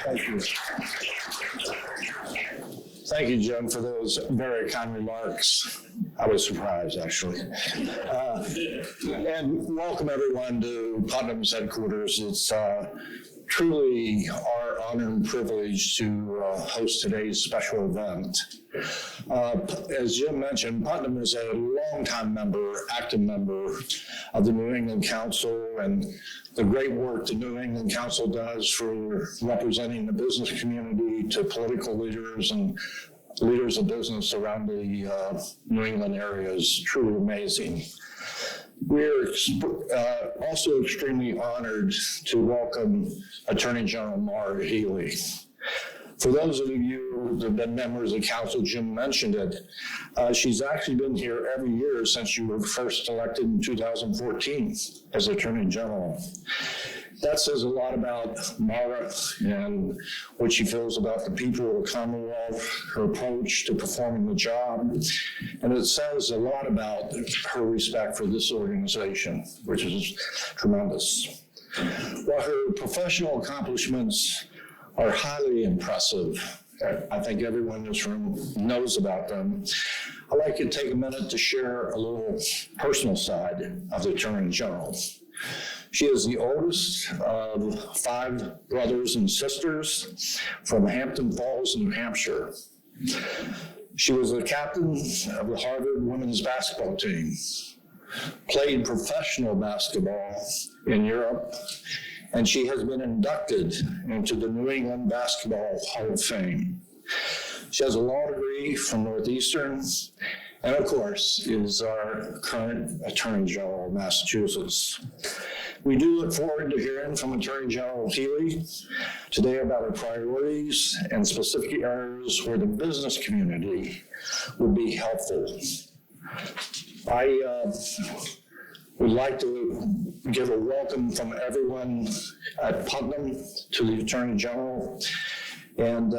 Thank you. Thank you, Jim, for those very kind remarks. I was surprised, actually. And welcome, everyone, to Putnam's headquarters. It's truly our honor and privilege to host today's special event. As Jim mentioned, Putnam is a longtime member, active member of the New England Council, and the great work the New England Council does for representing the business community to political leaders and leaders of business around the New England area is truly amazing. We're also extremely honored to welcome Attorney General Maura Healey. For those of you that have been members of the council, Jim mentioned it, she's actually been here every year since you were first elected in 2014 as Attorney General. That says a lot about Maura and what she feels about the people of the Commonwealth, her approach to performing the job, and it says a lot about her respect for this organization, which is tremendous. While her professional accomplishments are highly impressive, I think everyone in this room knows about them, I'd like to take a minute to share a little personal side of the Attorney General. She is the oldest of 5 brothers and sisters from Hampton Falls, New Hampshire. She was the captain of the Harvard women's basketball team, played professional basketball in Europe, and she has been inducted into the New England Basketball Hall of Fame. She has a law degree from Northeastern, and of course is our current Attorney General of Massachusetts. We do look forward to hearing from Attorney General Healey today about her priorities and specific areas where the business community would be helpful. I would like to give a welcome from everyone at Putnam to the Attorney General. And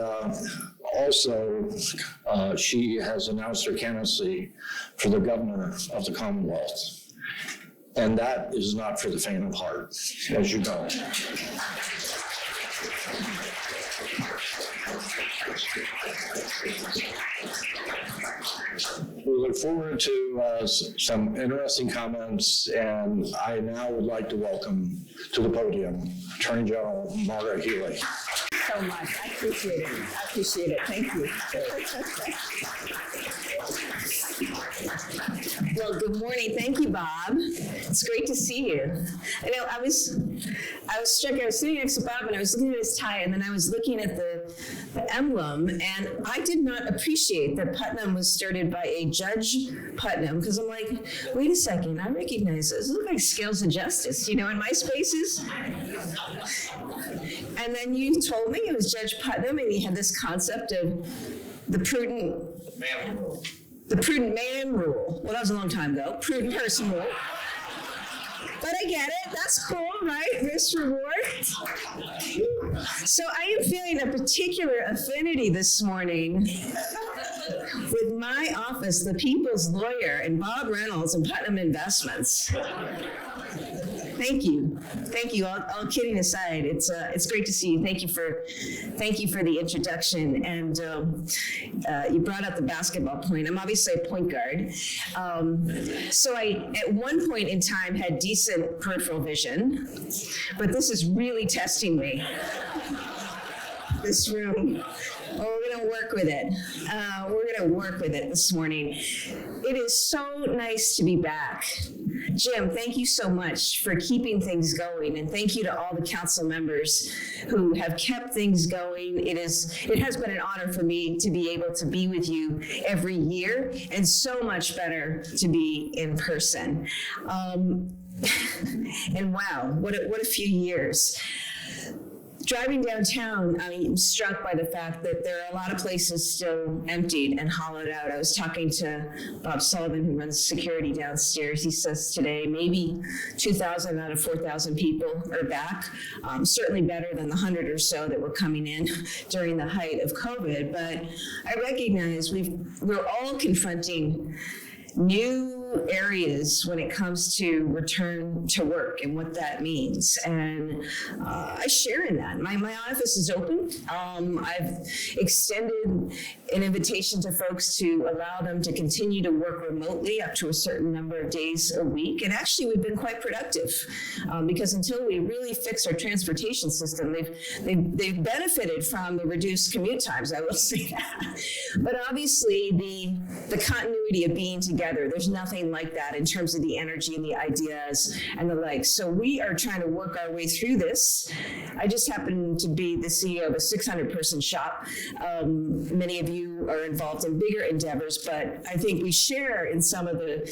also, she has announced her candidacy for the governor of the Commonwealth. And that is not for the faint of heart, as you know. We look forward to some interesting comments, and I now would like to welcome to the podium Attorney General Maura Healey. So much. I appreciate it. I appreciate it. Thank you. Well, good morning. Thank you, Bob. It's great to see you. I know I was struck. I was sitting next to Bob, and I was looking at his tie, and then I was looking at the emblem, and I did not appreciate that Putnam was started by a Judge Putnam, because I'm like, wait a second, I recognize this. It looks like Scales of Justice, in my spaces. And then you told me it was Judge Putnam, and he had this concept of the prudent man rule. Well, that was a long time ago. Prudent person rule. But I get it. That's cool, right? Risk reward. So I am feeling a particular affinity this morning with my office, the People's Lawyer, and Bob Reynolds and Putnam Investments. Thank you. Thank you. All kidding aside, it's great to see you. Thank you for the introduction. And you brought up the basketball point. I'm obviously a point guard. So I, at one point in time, had decent peripheral vision, but this is really testing me. This room. Oh, we're going to work with it. We're going to work with it this morning. It is so nice to be back. Jim, thank you so much for keeping things going, and thank you to all the council members who have kept things going. It has been an honor for me to be able to be with you every year, and so much better to be in person. And wow, what a few years. Driving downtown, I'm struck by the fact that there are a lot of places still emptied and hollowed out. I was talking to Bob Sullivan, who runs security downstairs. He says today maybe 2,000 out of 4,000 people are back. Certainly better than the 100 or so that were coming in during the height of COVID. But I recognize we're all confronting new few areas when it comes to return to work and what that means. And I share in that. My office is open. I've extended an invitation to folks to allow them to continue to work remotely up to a certain number of days a week. And actually, we've been quite productive because until we really fix our transportation system, they've benefited from the reduced commute times, I will say that. But obviously, the continuity of being together, there's nothing like that in terms of the energy and the ideas and the like. So we are trying to work our way through this. I just happen to be the CEO of a 600-person shop. Many of you are involved in bigger endeavors, but I think we share in some of the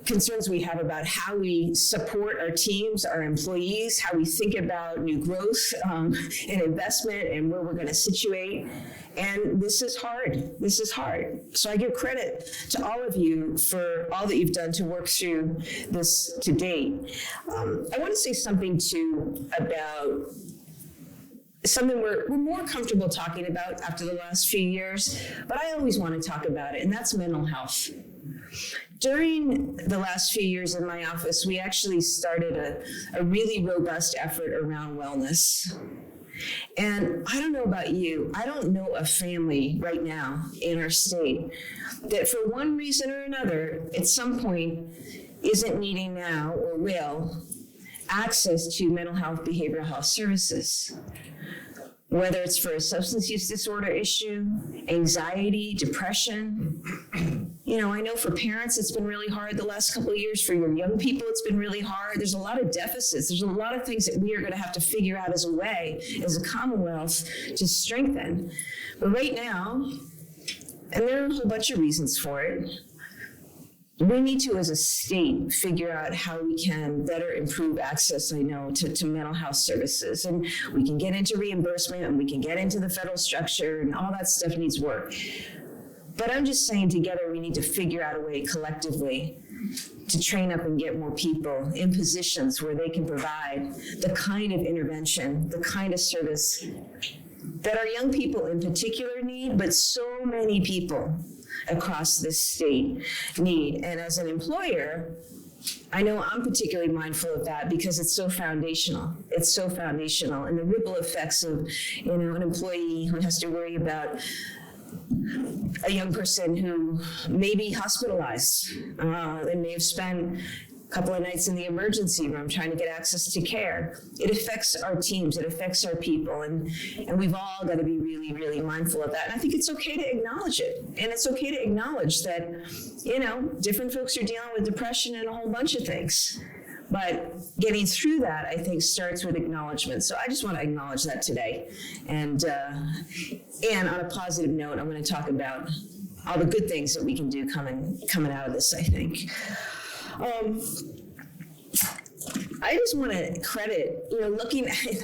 concerns we have about how we support our teams, our employees, how we think about new growth and investment and where we're going to situate. And this is hard. This is hard. So I give credit to all of you for all that you've done to work through this to date. I want to say something too about something we're more comfortable talking about after the last few years, but I always want to talk about it, and that's mental health. During the last few years in my office, we actually started a really robust effort around wellness. And I don't know about you, I don't know a family right now in our state that for one reason or another, at some point, isn't needing now or will access to mental health, behavioral health services. Whether it's for a substance use disorder issue, anxiety, depression. You know, I know for parents, it's been really hard the last couple of years. For your young people, it's been really hard. There's a lot of deficits. There's a lot of things that we are going to have to figure out as a way, as a Commonwealth, to strengthen. But right now, and there are a whole bunch of reasons for it, we need to, as a state, figure out how we can better improve access, I know, to mental health services. And we can get into reimbursement and we can get into the federal structure and all that stuff needs work. But I'm just saying together we need to figure out a way collectively to train up and get more people in positions where they can provide the kind of intervention, the kind of service that our young people in particular need, but so many people across this state need. And as an employer, I know I'm particularly mindful of that because it's so foundational. It's so foundational. And the ripple effects of, you know, an employee who has to worry about a young person who may be hospitalized and may have spent a couple of nights in the emergency room trying to get access to care. It affects our teams, it affects our people, and we've all got to be really, really mindful of that. And I think it's okay to acknowledge it. And it's okay to acknowledge that, you know, different folks are dealing with depression and a whole bunch of things. But getting through that, I think, starts with acknowledgement. So I just want to acknowledge that today. And on a positive note, I'm going to talk about all the good things that we can do coming out of this, I think. I just want to credit, you know,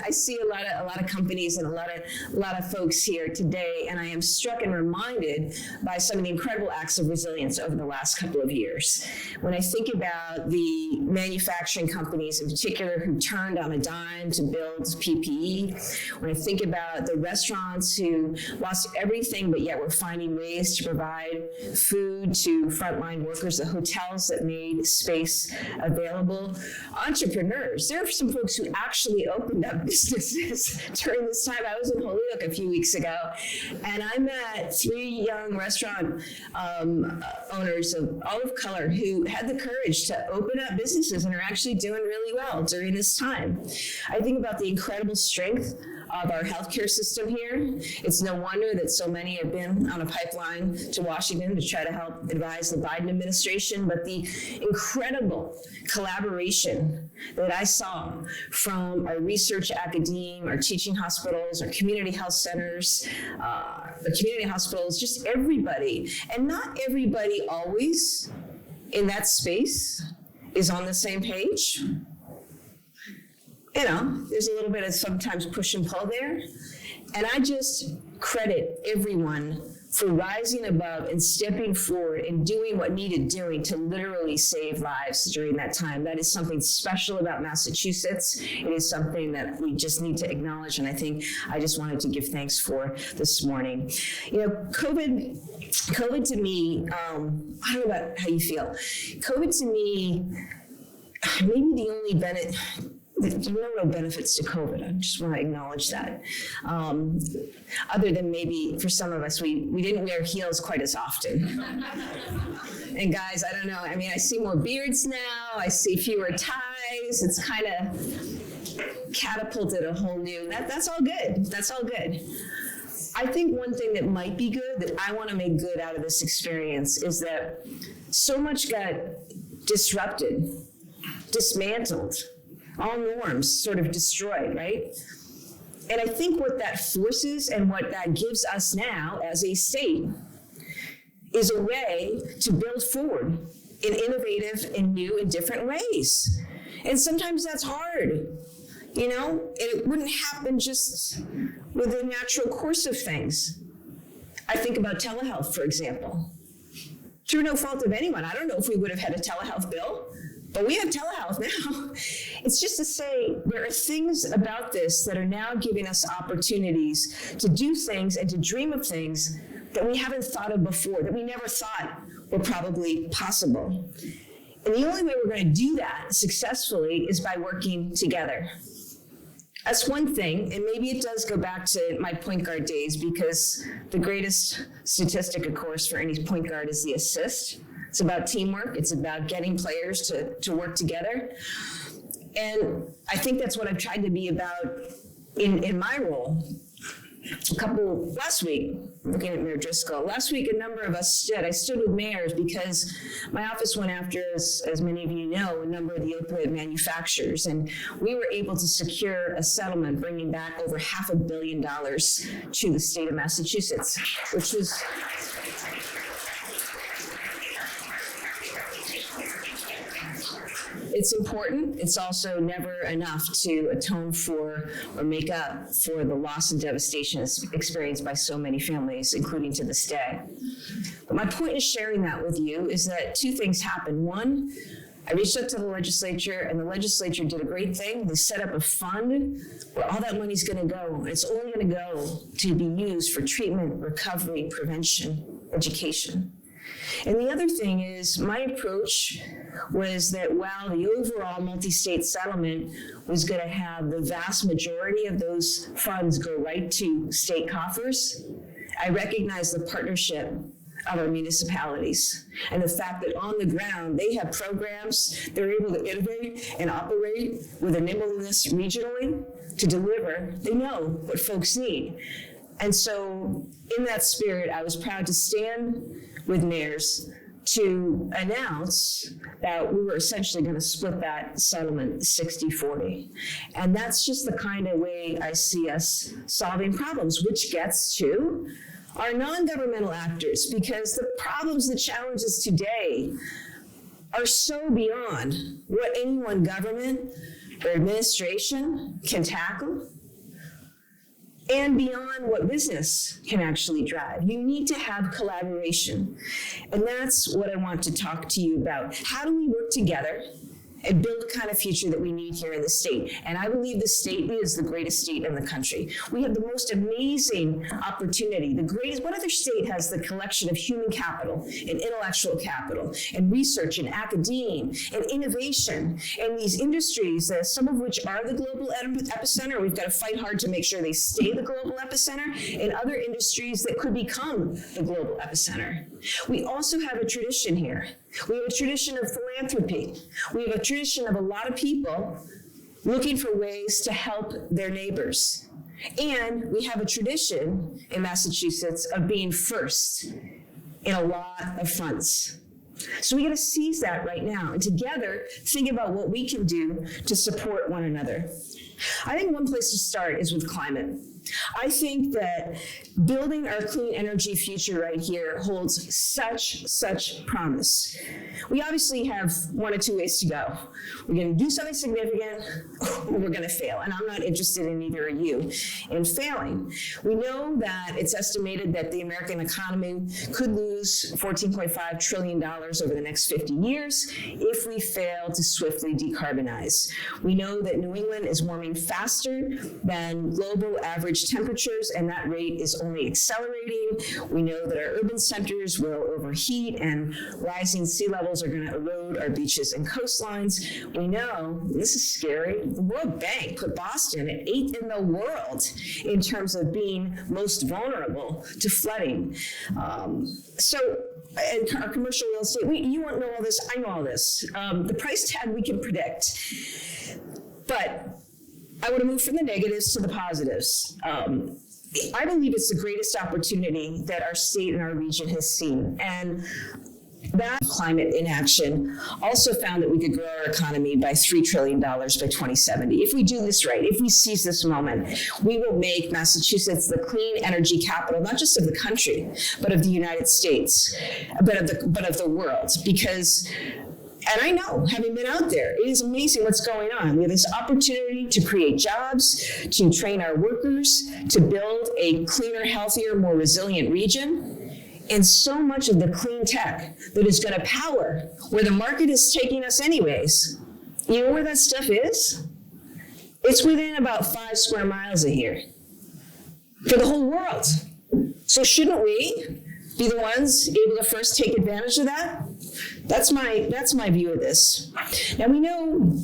I see a lot of companies and a lot of folks here today, and I am struck and reminded by some of the incredible acts of resilience over the last couple of years. When I think about the manufacturing companies in particular who turned on a dime to build PPE, when I think about the restaurants who lost everything but yet were finding ways to provide food to frontline workers, the hotels that made space available, entrepreneurs. There are some folks who actually opened up businesses during this time. I was in Holyoke a few weeks ago, and I met 3 young restaurant owners of olive color who had the courage to open up businesses and are actually doing really well during this time. I think about the incredible strength of our healthcare system here. It's no wonder that so many have been on a pipeline to Washington to try to help advise the Biden administration, but the incredible collaboration that I saw from our research academe, our teaching hospitals, our community health centers, the community hospitals, just everybody. And not everybody always in that space is on the same page. You know, there's a little bit of sometimes push and pull there. And I just credit everyone for rising above and stepping forward and doing what needed doing to literally save lives during that time. That is something special about Massachusetts. It is something that we just need to acknowledge, and I think I just wanted to give thanks for this morning. You know, COVID to me, I don't know about how you feel. COVID to me, maybe the only there's no real benefits to COVID. I just want to acknowledge that. Other than maybe for some of us, we didn't wear heels quite as often. And guys, I don't know. I mean, I see more beards now. I see fewer ties. It's kind of catapulted a whole new, that's all good. That's all good. I think one thing that might be good, that I want to make good out of this experience, is that so much got disrupted, dismantled, all norms sort of destroyed, right? And I think what that forces and what that gives us now as a state is a way to build forward in innovative and new and different ways. And sometimes that's hard, you know, and it wouldn't happen just with the natural course of things. I think about telehealth, for example. Through no fault of anyone, I don't know if we would have had a telehealth bill, but we have telehealth now. It's just to say there are things about this that are now giving us opportunities to do things and to dream of things that we haven't thought of before, that we never thought were probably possible. And the only way we're going to do that successfully is by working together. That's one thing, and maybe it does go back to my point guard days, because the greatest statistic, of course, for any point guard is the assist. It's about teamwork. It's about getting players to work together. And I think that's what I've tried to be about in my role. Last week, looking at Mayor Driscoll, last week a number of us I stood with mayors because my office went after, as many of you know, a number of the opioid manufacturers, and we were able to secure a settlement bringing back over $500 million to the state of Massachusetts, which was it's important. It's also never enough to atone for or make up for the loss and devastation experienced by so many families, including to this day. But my point in sharing that with you is that two things happened. One, I reached out to the legislature, and the legislature did a great thing. They set up a fund where all that money's going to go. It's only going to go to be used for treatment, recovery, prevention, education. And the other thing is, my approach was that while the overall multi-state settlement was going to have the vast majority of those funds go right to state coffers, I recognized the partnership of our municipalities and the fact that on the ground they have programs, they're able to innovate and operate with a nimbleness regionally to deliver. They know what folks need. And so in that spirit, I was proud to stand with mayors to announce that we were essentially going to split that settlement 60-40. And that's just the kind of way I see us solving problems, which gets to our non-governmental actors, because the problems, the challenges today are so beyond what any one government or administration can tackle, and beyond what business can actually drive. You need to have collaboration. And that's what I want to talk to you about. How do we work together and build the kind of future that we need here in the state? And I believe the state is the greatest state in the country. We have the most amazing opportunity. What other state has the collection of human capital and intellectual capital and research and academia and innovation and these industries, some of which are the global epicenter? We've got to fight hard to make sure they stay the global epicenter, and other industries that could become the global epicenter. We also have a tradition here. We have a tradition of philanthropy. We have a tradition of a lot of people looking for ways to help their neighbors. And we have a tradition in Massachusetts of being first in a lot of fronts. So we got to seize that right now and together think about what we can do to support one another. I think one place to start is with climate. I think that building our clean energy future right here holds such promise. We obviously have one or two ways to go. We're going to do something significant, or we're going to fail. And I'm not interested in either of you in failing. We know that it's estimated that the American economy could lose $14.5 trillion over the next 50 years if we fail to swiftly decarbonize. We know that New England is warming faster than global average temperatures, and that rate is only accelerating. We know that our urban centers will overheat, and rising sea levels are going to erode our beaches and coastlines. We know, this is scary, the World Bank put Boston at 8th in the world in terms of being most vulnerable to flooding. And our commercial real estate, you won't know all this, I know all this. The price tag we can predict. But I want to move from the negatives to the positives. I believe it's the greatest opportunity that our state and our region has seen. And that climate inaction also found that we could grow our economy by $3 trillion by 2070. If we do this right, if we seize this moment, we will make Massachusetts the clean energy capital, not just of the country, but of the United States, but of the world. Because, and I know, having been out there, it is amazing what's going on. We have this opportunity to create jobs, to train our workers, to build a cleaner, healthier, more resilient region. And so much of the clean tech that is going to power where the market is taking us anyways. You know where that stuff is? It's within about 5 square miles of here for the whole world. So shouldn't we be the ones able to first take advantage of that? That's my view of this. Now we know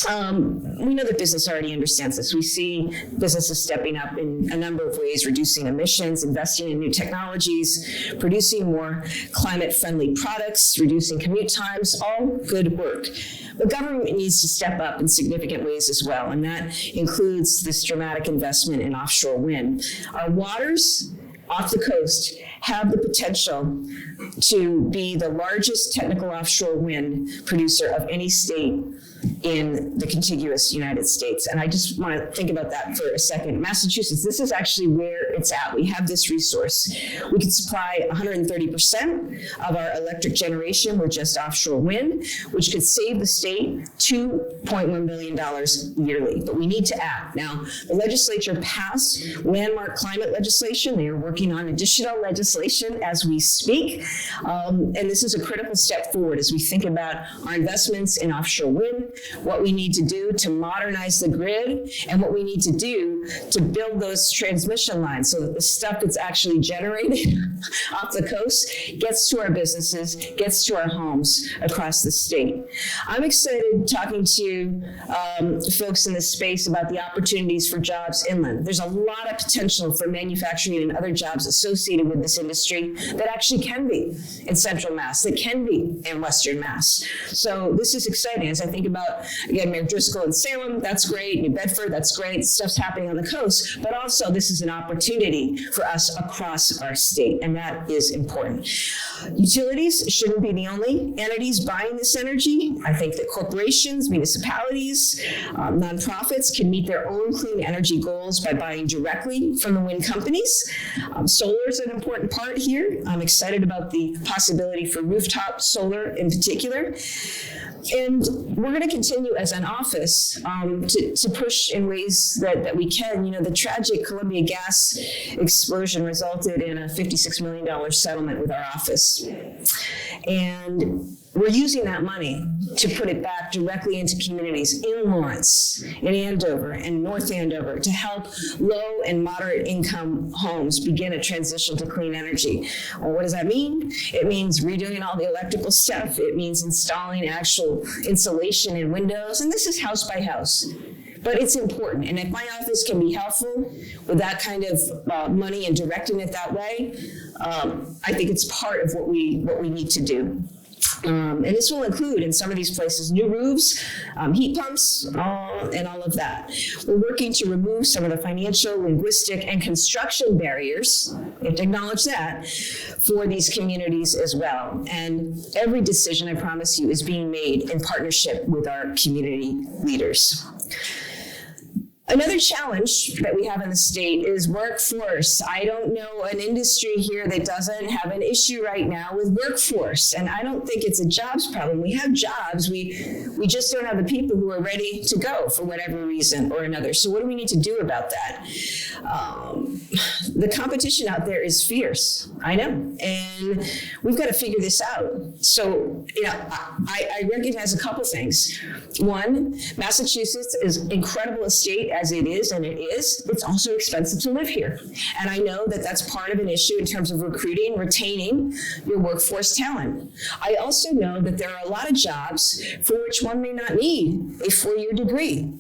that business already understands this. We see businesses stepping up in a number of ways, reducing emissions, investing in new technologies, producing more climate-friendly products, reducing commute times, all good work. But government needs to step up in significant ways as well, and that includes this dramatic investment in offshore wind. Our waters off the coast have the potential to be the largest technical offshore wind producer of any state in the contiguous United States. And I just want to think about that for a second. Massachusetts, this is actually where it's at. We have this resource. We can supply 130% of our electric generation with just offshore wind, which could save the state $2.1 billion yearly. But we need to act. Now, the legislature passed landmark climate legislation. They are working on additional legislation as we speak. And this is a critical step forward as we think about our investments in offshore wind, what we need to do to modernize the grid, and what we need to do to build those transmission lines so that the stuff that's actually generated off the coast gets to our businesses, gets to our homes across the state. I'm excited talking to folks in this space about the opportunities for jobs inland. There's a lot of potential for manufacturing and other jobs associated with this industry that actually can be in Central Mass, that can be in Western Mass. So this is exciting as I think about, again, Mayor Driscoll in Salem, that's great, New Bedford, that's great, stuff's happening on the coast, but also this is an opportunity for us across our state, and that is important. Utilities shouldn't be the only entities buying this energy. I think that corporations, municipalities, nonprofits can meet their own clean energy goals by buying directly from the wind companies. Solar is an important part here. I'm excited about the possibility for rooftop solar in particular. And we're going to continue as an office to push in ways that we can. You know, the tragic Columbia gas explosion resulted in a $56 million settlement with our office. And we're using that money to put it back directly into communities in Lawrence, in Andover, and North Andover to help low and moderate income homes begin a transition to clean energy. Well, what does that mean? It means redoing all the electrical stuff. It means installing actual insulation in windows. And this is house by house. But it's important. And if my office can be helpful with that kind of money and directing it that way, I think it's part of what we need to do. And this will include, in some of these places, new roofs, heat pumps, and all of that. We're working to remove some of the financial, linguistic, and construction barriers, we have to acknowledge that, for these communities as well. And every decision, I promise you, is being made in partnership with our community leaders. Another challenge that we have in the state is workforce. I don't know an industry here that doesn't have an issue right now with workforce. And I don't think it's a jobs problem. We have jobs. We just don't have the people who are ready to go for whatever reason or another. So what do we need to do about that? The competition out there is fierce. I know. And we've got to figure this out. So, I recognize a couple things. One, Massachusetts is incredible a state as it is, and it's also expensive to live here. And I know that that's part of an issue in terms of recruiting, retaining your workforce talent. I also know that there are a lot of jobs for which one may not need a 4-year degree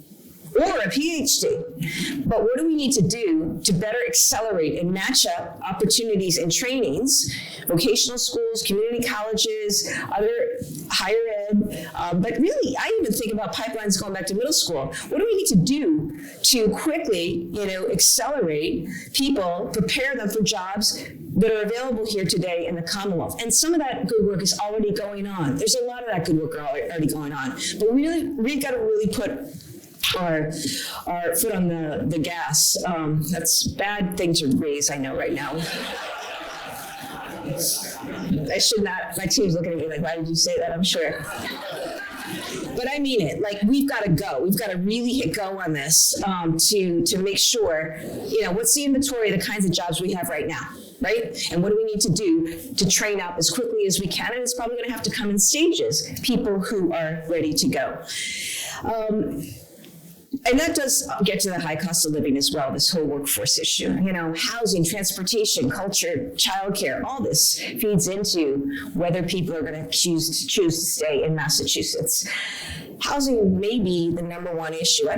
or a PhD. But what do we need to do to better accelerate and match up opportunities and trainings, vocational schools, community colleges, other higher ed, but really, I even think about pipelines going back to middle school. What do we need to do to quickly, accelerate people, prepare them for jobs that are available here today in the Commonwealth? And some of that good work is already going on. There's a lot of that good work already going on. But we've got to really put our foot on the gas. That's a bad thing to raise, I know, right now. I should not, my team's looking at me like, why did you say that? I'm sure. But I mean it, like we've got to go. We've got to really hit go on this to make sure, what's the inventory of the kinds of jobs we have right now, right? And what do we need to do to train up as quickly as we can? And it's probably going to have to come in stages, people who are ready to go. And that does get to the high cost of living as well, this whole workforce issue. Housing, transportation, culture, childcare, all this feeds into whether people are going to choose to stay in Massachusetts. Housing may be the number one issue.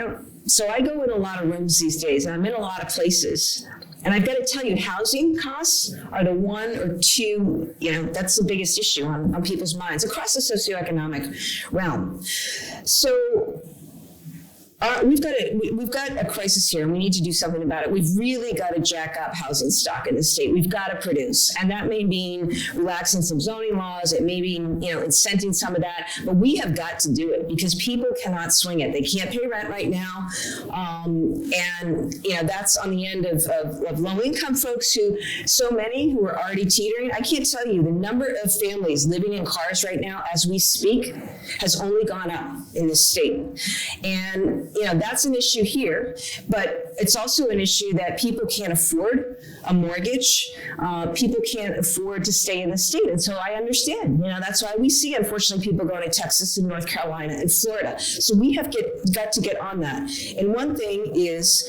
So I go in a lot of rooms these days, and I'm in a lot of places. And I've got to tell you, housing costs are the one or two, that's the biggest issue on people's minds across the socioeconomic realm. So we've got a crisis here, and we need to do something about it. We've really got to jack up housing stock in the state. We've got to produce, and that may mean relaxing some zoning laws. It may mean incenting some of that, but we have got to do it because people cannot swing it. They can't pay rent right now, and that's on the end of low-income folks so many who are already teetering. I can't tell you the number of families living in cars right now as we speak has only gone up in this state, and that's an issue here, but it's also an issue that people can't afford a mortgage. People can't afford to stay in the state. And so I understand, that's why we see, unfortunately, people going to Texas and North Carolina and Florida. So we have got to get on that. And one thing is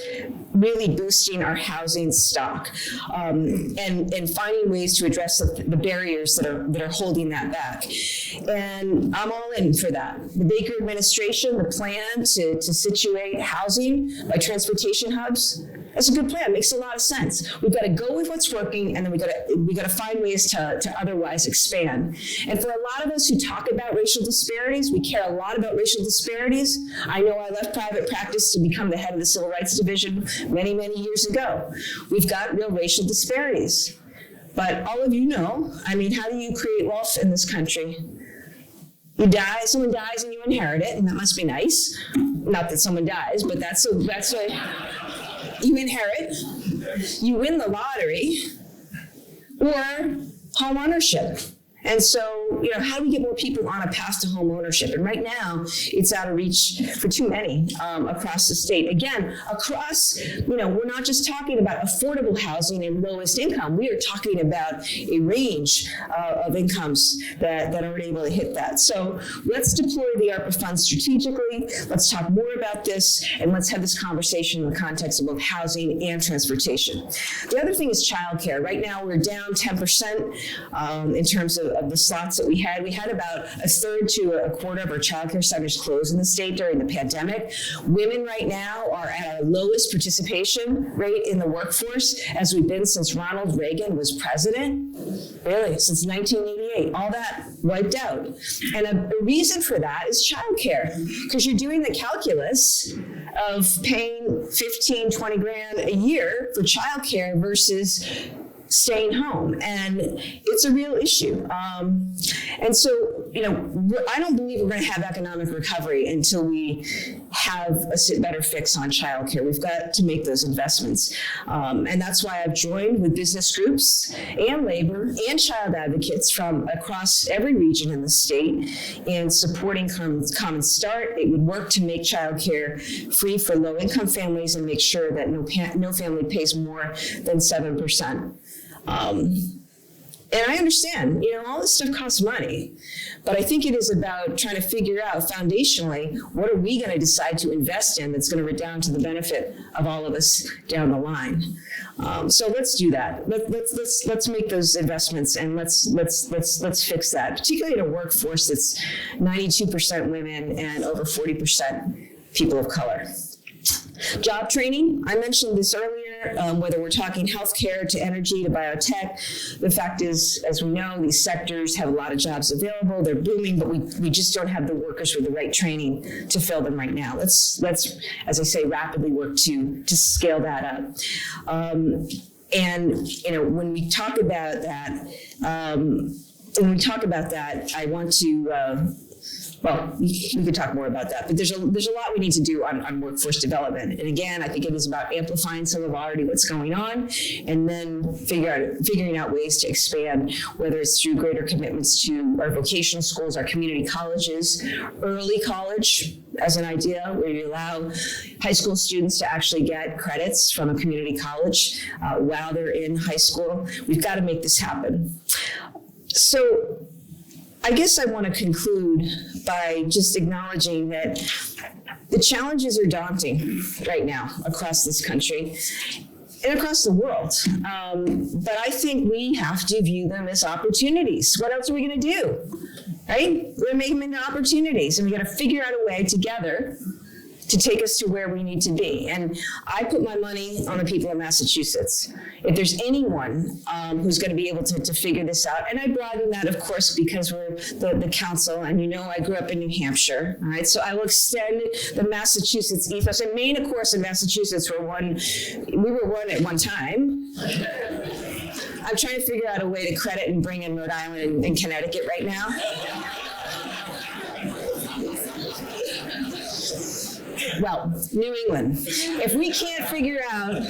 really boosting our housing stock and finding ways to address the barriers that are holding that back. And I'm all in for that. The Baker administration, the plan to situate housing by transportation hubs, that's a good plan. It makes a lot of sense. We've got to go with what's working, and then we got to find ways to otherwise expand. And for a lot of us who talk about racial disparities, we care a lot about racial disparities. I know I left private practice to become the head of the Civil Rights Division many, many years ago. We've got real racial disparities. But all of how do you create wealth in this country? You die, someone dies, and you inherit it, and that must be nice. Not that someone dies, but that's what you inherit. You win the lottery, or home ownership. And so, how do we get more people on a path to home ownership? And right now, it's out of reach for too many across the state. Again, we're not just talking about affordable housing and lowest income. We are talking about a range of incomes that aren't able to hit that. So let's deploy the ARPA funds strategically. Let's talk more about this, and let's have this conversation in the context of both housing and transportation. The other thing is childcare. Right now, we're down 10% in terms of the slots that we had. We had about a third to a quarter of our childcare centers closed in the state during the pandemic. Women right now are at our lowest participation rate in the workforce as we've been since Ronald Reagan was president. Really, since 1988, all that wiped out. And a reason for that is childcare, because you're doing the calculus of paying 15, 20 grand a year for childcare versus staying home, and it's a real issue. And so, I don't believe we're going to have economic recovery until we have a better fix on childcare. We've got to make those investments. And that's why I've joined with business groups and labor and child advocates from across every region in the state in supporting Common Start. It would work to make childcare free for low-income families and make sure that no family pays more than 7%. And I understand, all this stuff costs money, but I think it is about trying to figure out foundationally, what are we going to decide to invest in that's going to redound to the benefit of all of us down the line. So let's do that. Let's make those investments, and let's fix that, particularly in a workforce that's 92% women and over 40% people of color. Job training, I mentioned this earlier, whether we're talking healthcare to energy to biotech. The fact is, as we know, these sectors have a lot of jobs available. They're booming, but we just don't have the workers with the right training to fill them right now. Let's as I say, rapidly work to scale that up. And when we talk about that, I want to. Well, we could talk more about that, but there's a lot we need to do on workforce development. And again, I think it is about amplifying some of already what's going on, and then figuring out ways to expand, whether it's through greater commitments to our vocational schools, our community colleges, early college as an idea, where you allow high school students to actually get credits from a community college while they're in high school. We've got to make this happen. So I guess I want to conclude by just acknowledging that the challenges are daunting right now across this country and across the world. But I think we have to view them as opportunities. What else are we going to do, right? We're going to make them into opportunities, and we got to figure out a way together to take us to where we need to be. And I put my money on the people of Massachusetts. If there's anyone who's going to be able to figure this out, and I broaden that, of course, because we're the council, and I grew up in New Hampshire, all right? So I will extend the Massachusetts ethos. And Maine, of course, and Massachusetts we were one at one time. I'm trying to figure out a way to credit and bring in Rhode Island and Connecticut right now. Well, New England. If we can't figure out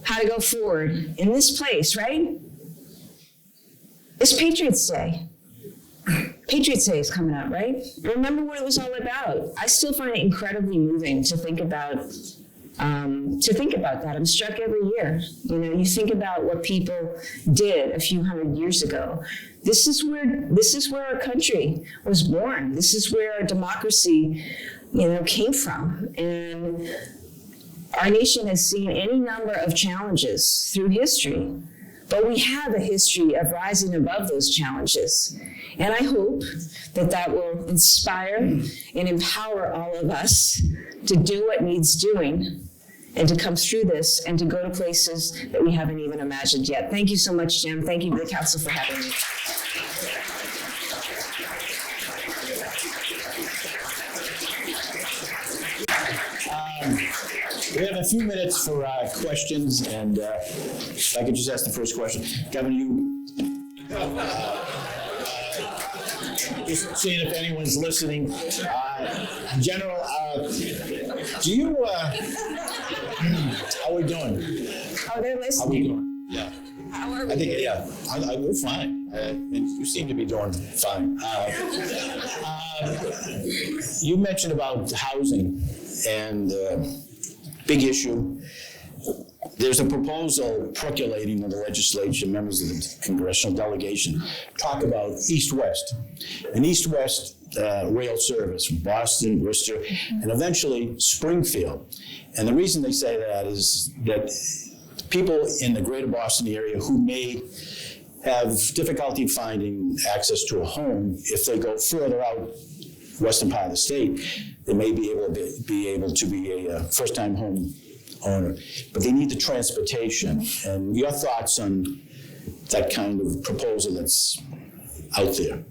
how to go forward in this place, right? It's Patriots Day. Patriots Day is coming up, right? Remember what it was all about. I still find it incredibly moving to think about that. I'm struck every year. You think about what people did a few hundred years ago. This is where our country was born. This is where our democracy came from. And our nation has seen any number of challenges through history, but we have a history of rising above those challenges. And I hope that will inspire and empower all of us to do what needs doing and to come through this and to go to places that we haven't even imagined yet. Thank you so much, Jim. Thank you to the council for having me. We have a few minutes for questions, and if I could just ask the first question. Kevin, just seeing if anyone's listening. General, do you, how are we doing? Oh, they're listening. How are we doing? Yeah. How are we? I think, we're fine. And you seem to be doing fine. You mentioned about housing, and big issue. There's a proposal percolating in the legislature, members of the congressional delegation, talk about east-west, an east-west rail service from Boston, Worcester, and eventually Springfield. And the reason they say that is that people in the greater Boston area who may have difficulty finding access to a home, if they go further out western part of the state, they may be able to be a first-time home owner, but they need the transportation. And your thoughts on that kind of proposal that's out there?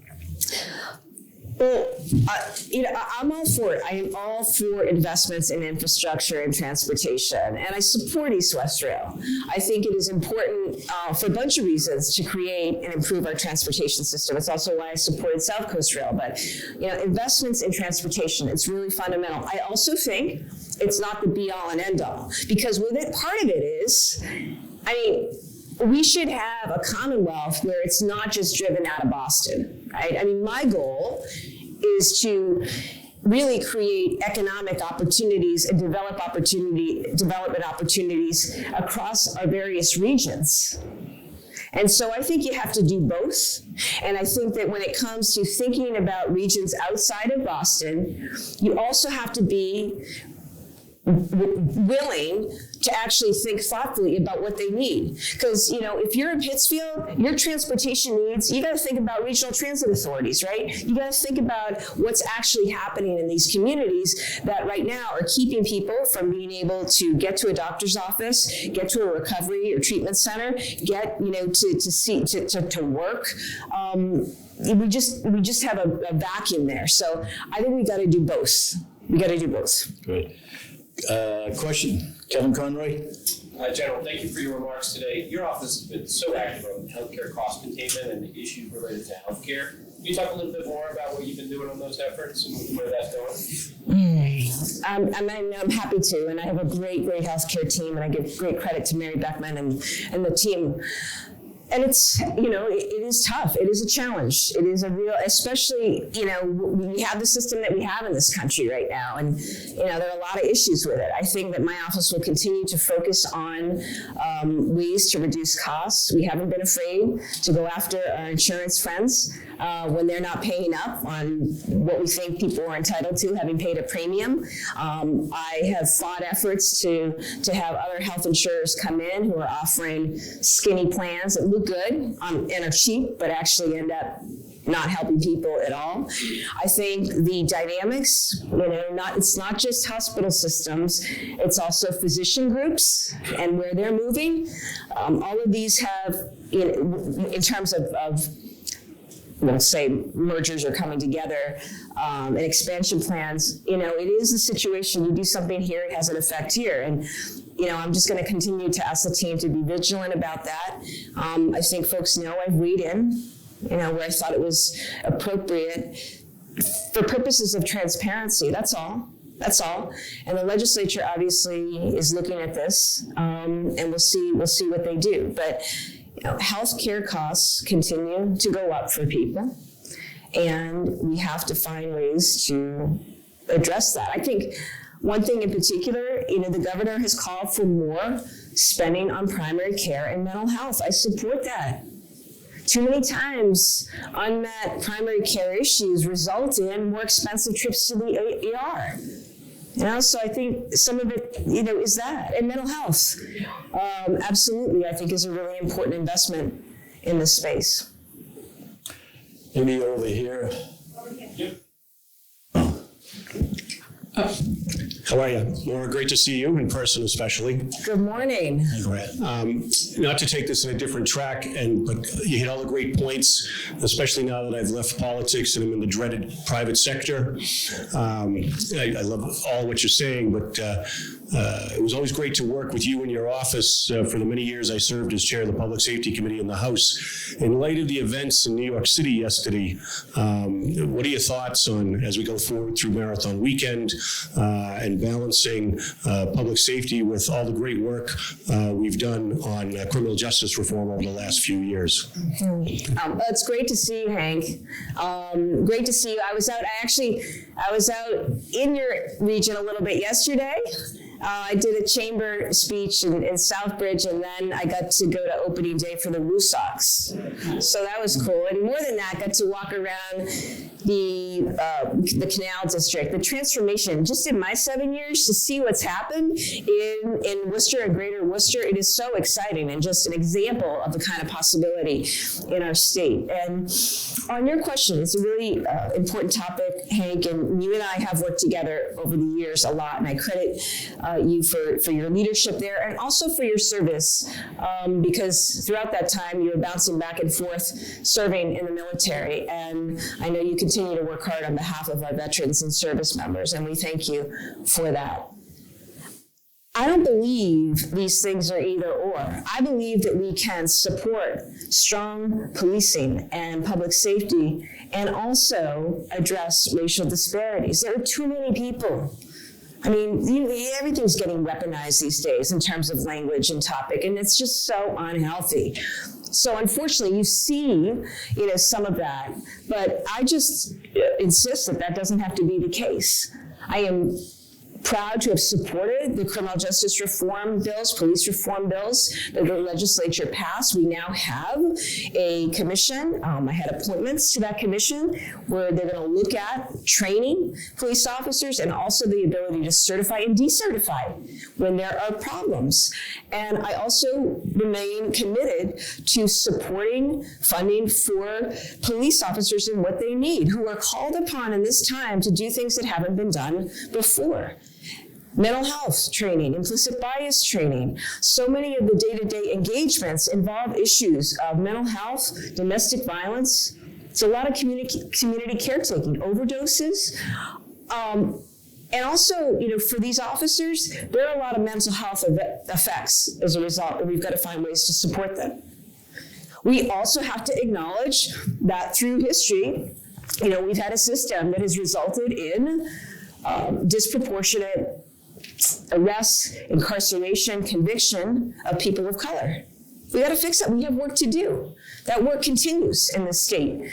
Well, I'm all for it. I am all for investments in infrastructure and transportation, and I support East West Rail. I think it is important for a bunch of reasons to create and improve our transportation system. It's also why I supported South Coast Rail. But investments in transportation, it's really fundamental. I also think it's not the be-all and end-all, because with it, part of it is, we should have a Commonwealth where it's not just driven out of Boston, right? My goal is to really create economic opportunities and development opportunities across our various regions. And so I think you have to do both. And I think that when it comes to thinking about regions outside of Boston, you also have to be willing to actually think thoughtfully about what they need. Because, if you're in Pittsfield, your transportation needs, you got to think about regional transit authorities, right? You got to think about what's actually happening in these communities that right now are keeping people from being able to get to a doctor's office, get to a recovery or treatment center, get, to work. We just have a vacuum there. So I think we got to do both. Good. Question, Kevin Conroy? General, thank you for your remarks today. Your office has been so active on healthcare cost containment and the issues related to healthcare. Can you talk a little bit more about what you've been doing on those efforts and where that's going? I'm happy to, and I have a great healthcare team, and I give great credit to Mary Beckman and the team. And it's, it is tough. It is a challenge. It is a real, especially, we have the system that we have in this country right now. And, there are a lot of issues with it. I think that my office will continue to focus on ways to reduce costs. We haven't been afraid to go after our insurance friends when they're not paying up on what we think people are entitled to, having paid a premium. I have fought efforts to have other health insurers come in who are offering skinny plans that look good and are cheap, but actually end up not helping people at all. I think the dynamics, it's not just hospital systems, it's also physician groups and where they're moving. All of these have, in terms of we'll say mergers are coming together and expansion plans, it is a situation, you do something here, it has an effect here. And I'm just going to continue to ask the team to be vigilant about that. I think folks know I've weighed in, where I thought it was appropriate for purposes of transparency. That's all. And the legislature obviously is looking at this, and we'll see what they do. But healthcare costs continue to go up for people, and we have to find ways to address that. I think one thing in particular, the governor has called for more spending on primary care and mental health. I support that. Too many times, unmet primary care issues result in more expensive trips to the ER. So I think some of it, is that. And mental health, absolutely, I think is a really important investment in this space. Any over here? Yep. How are you? Maura, great to see you in person, especially. Good morning. Not to take this in a different track, but you hit all the great points, especially now that I've left politics and I'm in the dreaded private sector. I love all what you're saying, but it was always great to work with you in your office for the many years I served as chair of the Public Safety Committee in the House. In light of the events in New York City yesterday, what are your thoughts on, as we go forward through Marathon Weekend, and balancing public safety with all the great work we've done on criminal justice reform over the last few years? It's great to see you, Hank. Great to see you. I was out in your region a little bit yesterday. I did a chamber speech in Southbridge, and then I got to go to opening day for the Woo Sox. So that was cool. And more than that, got to walk around the Canal District. The transformation, just in my 7 years, to see what's happened in Worcester and Greater Worcester, it is so exciting and just an example of the kind of possibility in our state. And on your question, it's a really important topic, Hank, and you and I have worked together over the years a lot, and I credit you for your leadership there and also for your service, because throughout that time you were bouncing back and forth serving in the military, and I know you continue continue to work hard on behalf of our veterans and service members, and we thank you for that. I don't believe these things are either or. I believe that we can support strong policing and public safety and also address racial disparities. There are too many people. I mean, everything's getting weaponized these days in terms of language and topic, and it's just so unhealthy. So unfortunately, you see, some of that, but I just insist that doesn't have to be the case. I am proud to have supported the criminal justice reform bills, police reform bills that the legislature passed. We now have a commission. I had appointments to that commission where they're going to look at training police officers and also the ability to certify and decertify when there are problems. And I also remain committed to supporting funding for police officers and what they need, who are called upon in this time to do things that haven't been done before. Mental health training, implicit bias training. So many of the day-to-day engagements involve issues of mental health, domestic violence. It's a lot of community caretaking, overdoses. And also, for these officers, there are a lot of mental health effects as a result, and we've got to find ways to support them. We also have to acknowledge that through history, we've had a system that has resulted in disproportionate arrests, incarceration, conviction of people of color. We got to fix that. We have work to do. That work continues in this state.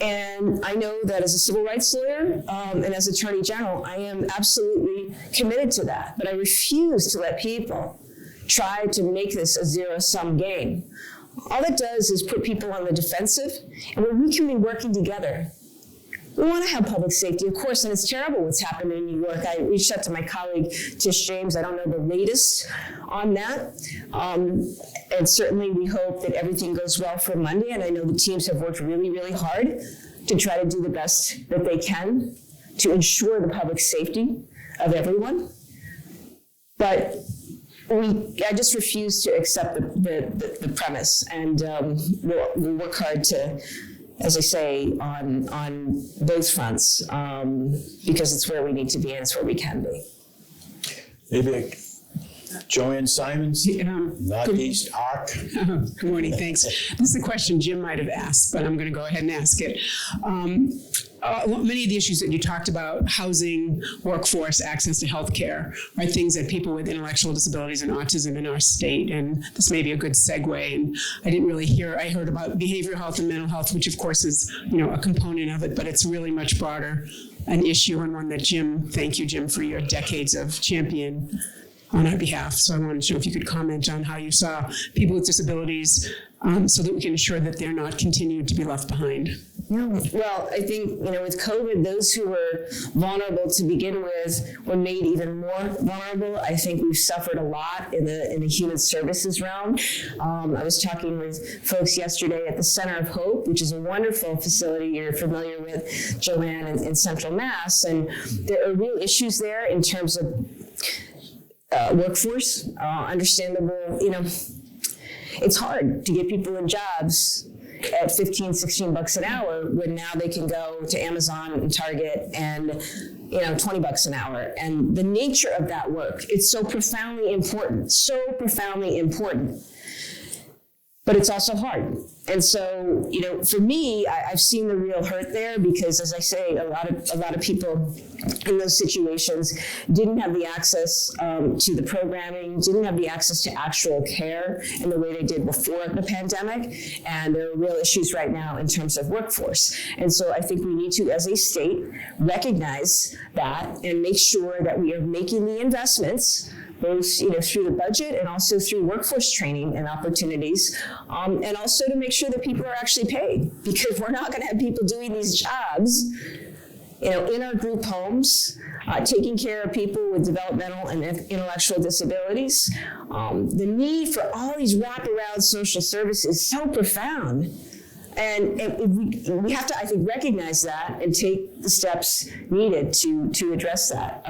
And I know that as a civil rights lawyer and as Attorney General, I am absolutely committed to that. But I refuse to let people try to make this a zero-sum game. All it does is put people on the defensive, and where we can be working together. We want to have public safety, of course, and it's terrible what's happened in New York. I reached out to my colleague, Tish James. I don't know the latest on that. And certainly we hope that everything goes well for Monday. And I know the teams have worked really, really hard to try to do the best that they can to ensure the public safety of everyone. But I just refuse to accept the premise. And we'll work hard to, as I say, on both fronts, because it's where we need to be and it's where we can be. Maybe Joanne Simons, Northeast Arc. Good morning, thanks. This is a question Jim might have asked, but I'm going to go ahead and ask it. Many of the issues that you talked about, housing, workforce, access to healthcare, are things that people with intellectual disabilities and autism in our state, and this may be a good segue. And I didn't really I heard about behavioral health and mental health, which of course is, a component of it, but it's really much broader an issue, and one that thank you, Jim, for your decades of champion on our behalf. So I wanted to know if you could comment on how you saw people with disabilities so that we can ensure that they're not continued to be left behind. No, well, I think, with COVID, those who were vulnerable to begin with were made even more vulnerable. I think we've suffered a lot in the human services realm. I was talking with folks yesterday at the Center of Hope, which is a wonderful facility you're familiar with, Joanne, in Central Mass. And there are real issues there in terms of workforce, understandable, it's hard to get people in jobs at $15, $16 an hour when now they can go to Amazon and Target and, $20 an hour. And the nature of that work, it's so profoundly important, but it's also hard. And so, for me, I've seen the real hurt there because, as I say, a lot of people in those situations didn't have the access to the programming, didn't have the access to actual care in the way they did before the pandemic. And there are real issues right now in terms of workforce. And so I think we need to, as a state, recognize that and make sure that we are making the investments both through the budget and also through workforce training and opportunities, and also to make sure that people are actually paid, because we're not going to have people doing these jobs, in our group homes, taking care of people with developmental and intellectual disabilities. The need for all these wraparound social services is so profound. And we have to, I think, recognize that and take the steps needed to address that.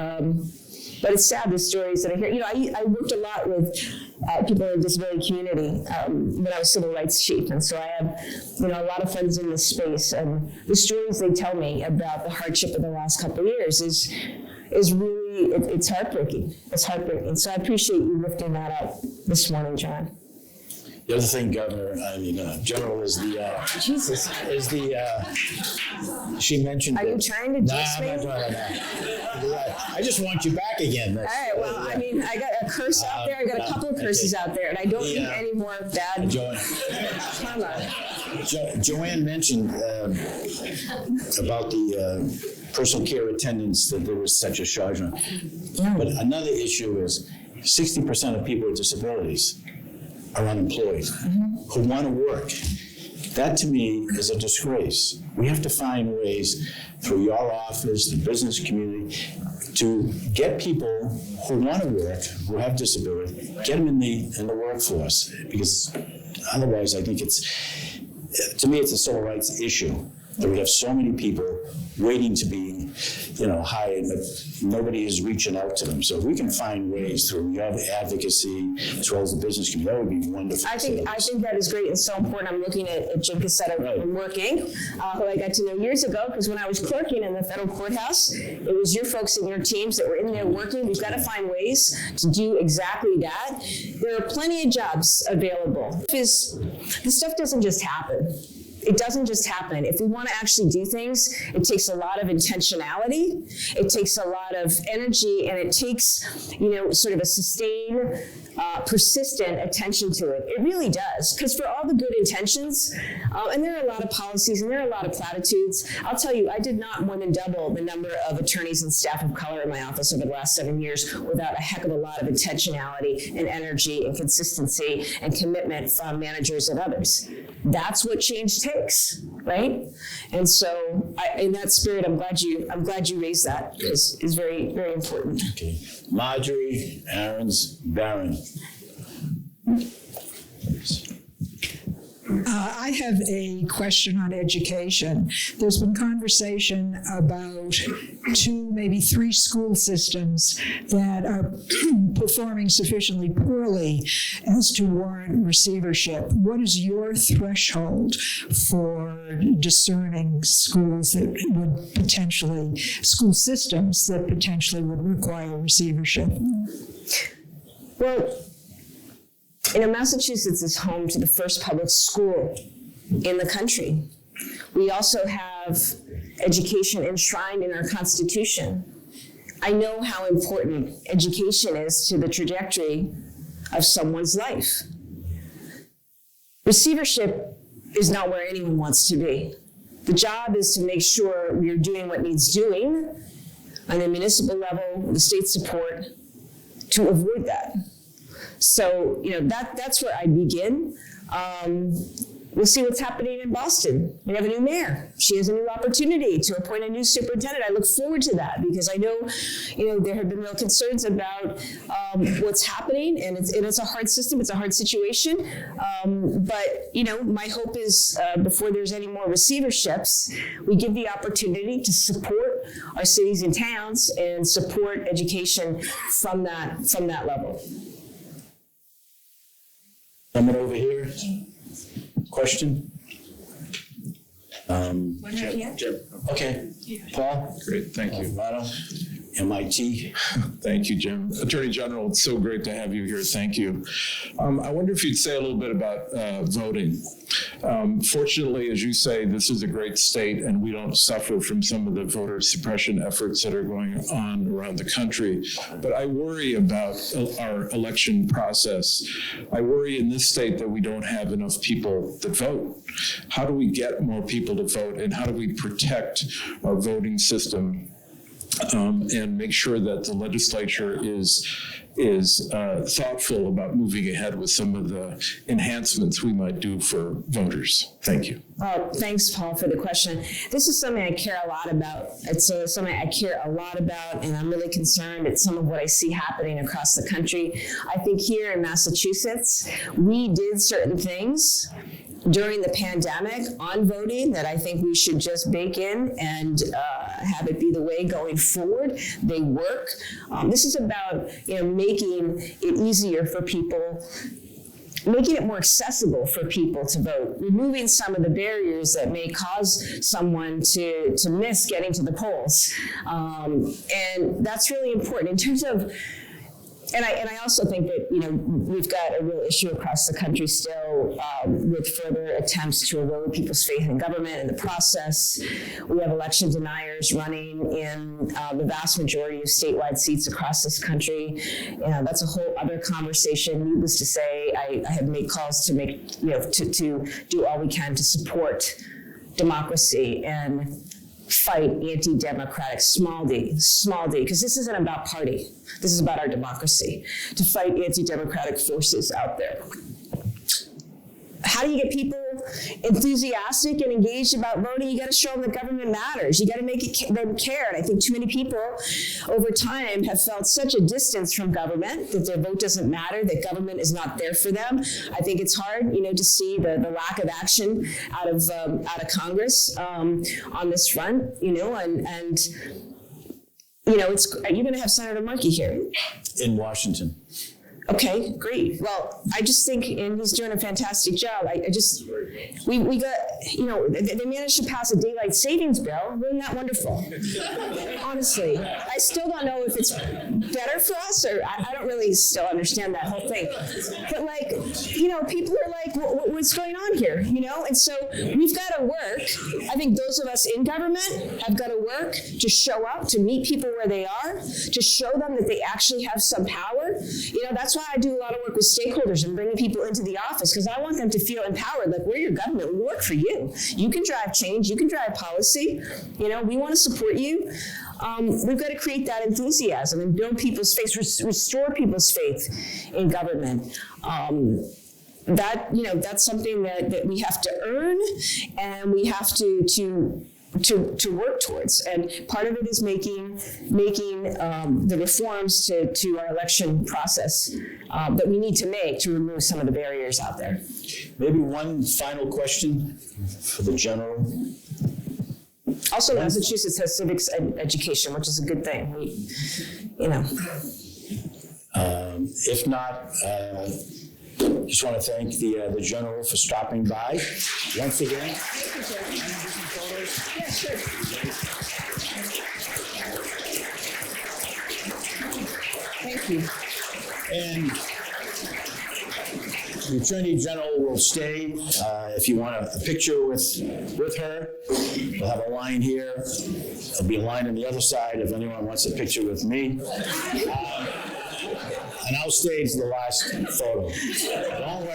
But it's sad, the stories that I hear. You know, I worked a lot with people in the disability community when I was civil rights chief. And so I have, you know, a lot of friends in this space. And the stories they tell me about the hardship of the last couple of years is really, it's heartbreaking. It's heartbreaking. So I appreciate you lifting that up this morning, John. The other thing, Governor, General, is Jesus. she mentioned. Are you trying to jinx me? I'm not doing that. I just want you back again. All right, well, I mean, I got a curse out there. I got a couple of curses out there, and I don't need any more bad karma. Joanne mentioned about the personal care attendants, that there was such a charge on. But another issue is 60% of people with disabilities are unemployed who want to work. That to me is a disgrace. We have to find ways through your office, the business community, to get people who want to work, who have disability, get them in the workforce. Because otherwise, I think to me, it's a civil rights issue. That we have so many people waiting to be, hired, but nobody is reaching out to them. So if we can find ways through your advocacy as well as the business community, that would be wonderful. I think that is great and so important. I'm looking at Jim Cassetta from Working, who I got to know years ago, because when I was clerking in the federal courthouse, it was your folks and your teams that were in there working. We've got to find ways to do exactly that. There are plenty of jobs available. This stuff doesn't just happen. It doesn't just happen. If we want to actually do things, it takes a lot of intentionality, it takes a lot of energy, and it takes, sort of a sustained, persistent attention to it. It really does. Because for all the good intentions, and there are a lot of policies and there are a lot of platitudes, I'll tell you, I did not more than double the number of attorneys and staff of color in my office over the last 7 years without a heck of a lot of intentionality and energy and consistency and commitment from managers and others. That's what change takes, right? And so, in that spirit, I'm glad you raised that, because it's very, very important. Okay, Marjorie Aaron's Barron. I have a question on education. There's been conversation about 2, maybe 3 school systems that are performing sufficiently poorly as to warrant receivership. What is your threshold for discerning schools that would potentially, school systems that potentially would require receivership? Well, Massachusetts is home to the first public school in the country. We also have education enshrined in our Constitution. I know how important education is to the trajectory of someone's life. Receivership is not where anyone wants to be. The job is to make sure we are doing what needs doing on the municipal level, with the state support, to avoid that. So, that's where I begin. We'll see what's happening in Boston. We have a new mayor. She has a new opportunity to appoint a new superintendent. I look forward to that, because I know, there have been real concerns about what's happening, and it's a hard system. It's a hard situation. But my hope is before there's any more receiverships, we give the opportunity to support our cities and towns and support education from that level. Someone over here? Question? Jim. Okay. Paul? Great, thank you. Alvaro? MIT? Thank you, Jim. Attorney General, it's so great to have you here. Thank you. I wonder if you'd say a little bit about voting. Fortunately, as you say, this is a great state, and we don't suffer from some of the voter suppression efforts that are going on around the country. But I worry about our election process. I worry in this state that we don't have enough people that vote. How do we get more people to vote, and how do we protect our voting system and make sure that the legislature is thoughtful about moving ahead with some of the enhancements we might do for voters? Thank you. Thanks, Paul, for the question. This is something I care a lot about. It's something I care a lot about, and I'm really concerned at some of what I see happening across the country. I think here in Massachusetts, we did certain things during the pandemic on voting that I think we should just bake in and have it be the way going forward. They work. This is about making it easier for people, making it more accessible for people to vote, removing some of the barriers that may cause someone to miss getting to the polls. And that's really important in terms of, and I also think that, we've got a real issue across the country still with further attempts to erode people's faith in government and the process. We have election deniers running in the vast majority of statewide seats across this country. That's a whole other conversation. Needless to say, I have made calls to make, to do all we can to support democracy and fight anti-democratic, small d, because this isn't about party. This is about our democracy, to fight anti-democratic forces out there. How do you get people enthusiastic and engaged about voting? You got to show them that government matters. You got to make them care. And I think too many people over time have felt such a distance from government, that their vote doesn't matter, that government is not there for them. I think it's hard, to see the lack of action out of Congress on this front, and it's, you're going to have Senator Markey here. In Washington. Okay, great. Well, I just think, and he's doing a fantastic job. We got, they managed to pass a daylight savings bill. Wasn't that wonderful? Honestly, I still don't know if it's better for us, or I don't really still understand that whole thing. But people are like, what's going on here? And so we've got to work. I think those of us in government have got to work to show up, to meet people where they are, to show them that they actually have some power. That's why I do a lot of work with stakeholders and bringing people into the office, because I want them to feel empowered, like we're your government, we work for you. You can drive change, you can drive policy, we want to support you. We've got to create that enthusiasm and build people's faith, restore people's faith in government. That's something that we have to earn, and we have to work towards. And part of it is making the reforms to our election process that we need to make to remove some of the barriers out there. Maybe one final question for the general. Also, Massachusetts has civics education, which is a good thing. If not, just want to thank the general for stopping by once again. Yeah, sure. Thank you. And the Attorney General will stay. If you want a picture with her, we'll have a line here. There'll be a line on the other side if anyone wants a picture with me. And I'll stay to the last photo. Don't worry.